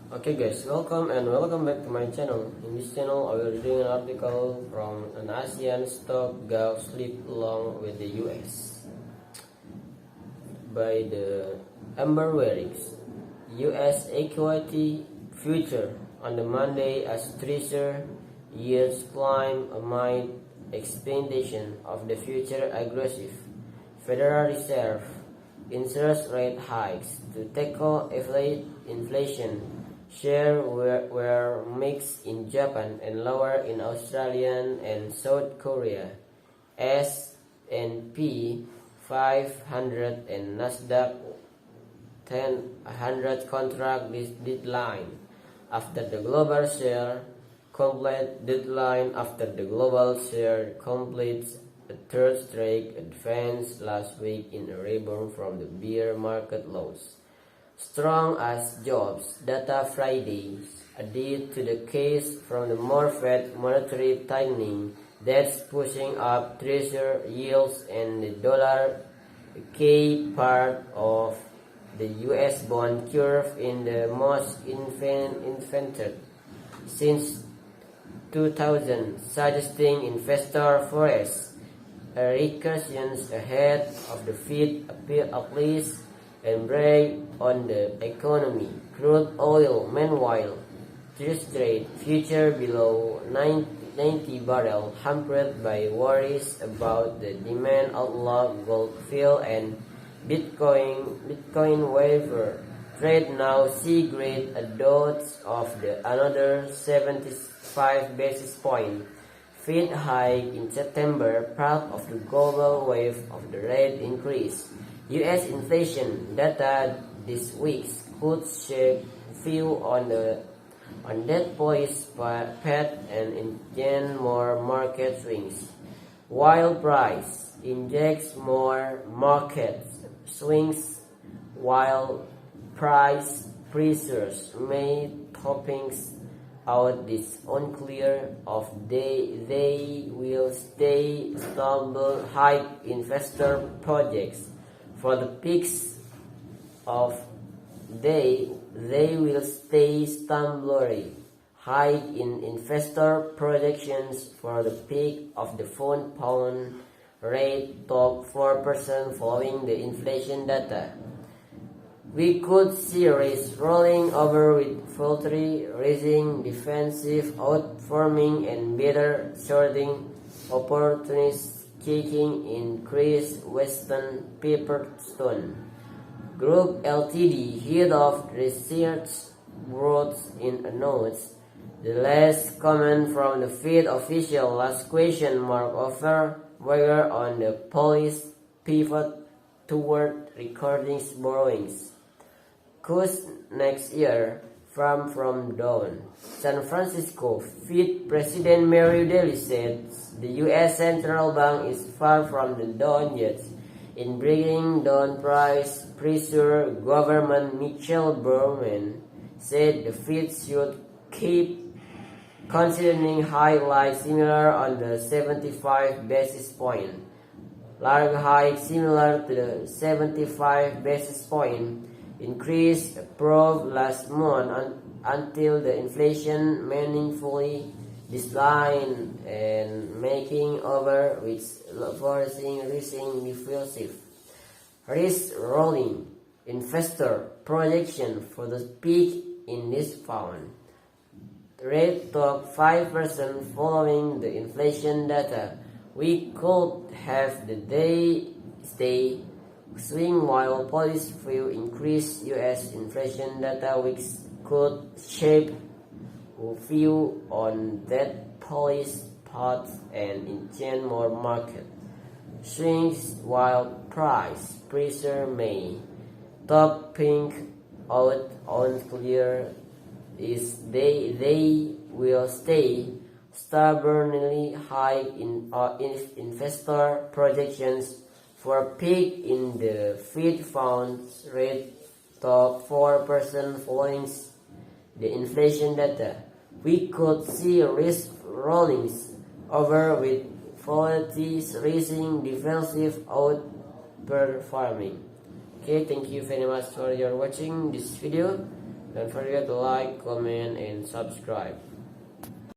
Okay guys, welcome back to my channel. In this channel, I will be doing an article from an Asian stock go slip along with the US by the Amber Wearings. US equity future on the Monday as Treasury yields climb amid expectation of the future aggressive Federal Reserve interest rate hikes to tackle inflation. Shares were mixed in Japan and lower in Australia and South Korea. S&P 500 and Nasdaq 100 contract this deadline after the global share completes a third straight advance last week in a rebound from the bear market lows. Strong as jobs data Friday added to the case from the more Fed monetary tightening that's pushing up Treasury yields and the dollar, a key part of the US bond curve in the most invented since 2000, suggesting investor forex recursions ahead of the Fed appear at least and brake on the economy. Crude oil, meanwhile, trade future below 90 barrel, hampered by worries about the demand outlook. Gold fell and Bitcoin waver. Trade now see great adults of the another 75 basis point Fed hike in September, part of the global wave of the rate increase. U.S. inflation data this week could shape view on that policy path and engage more market swings. While price injects more market swings, while price pressures may toppings out this unclear of they will stay stable high investor projects for the peaks of they will stay stumblingly high in investor projections for the peak of the pound rate top 4% following the inflation data. We could see rates rolling over with volatility rising, defensive outperforming, and better shorting opportunities kicking increased Western Pepperstone Group Ltd. Head of Research wrote in a note, the last comment from the Fed official last question mark over whether on the policy pivot toward recording borrowings cuts next year from down. San Francisco Fed President Mary Daly said the U.S. Central Bank is far from the done yet in bringing down price pressure. Governor Michelle Berman said the Fed should keep considering highlights similar on the 75 basis point. Large hike similar to the 75 basis point increase approved last month until the inflation meaningfully declined and making over which forcing rising defensive risk rolling investor projection for the peak in this pound rate top 5% following the inflation data. We could have the day stay swing while policy view increase. U.S. inflation data weeks could shape view on that policy path and engage more market swings, while price pressure may topping out unclear is they will stay stubbornly high in investor projections for peak in the Fed funds rate top 4% following the inflation data. We could see risk rollings over with volatility rising, defensive outperforming. Okay, thank you very much for your watching this video. Don't forget to like, comment, and subscribe.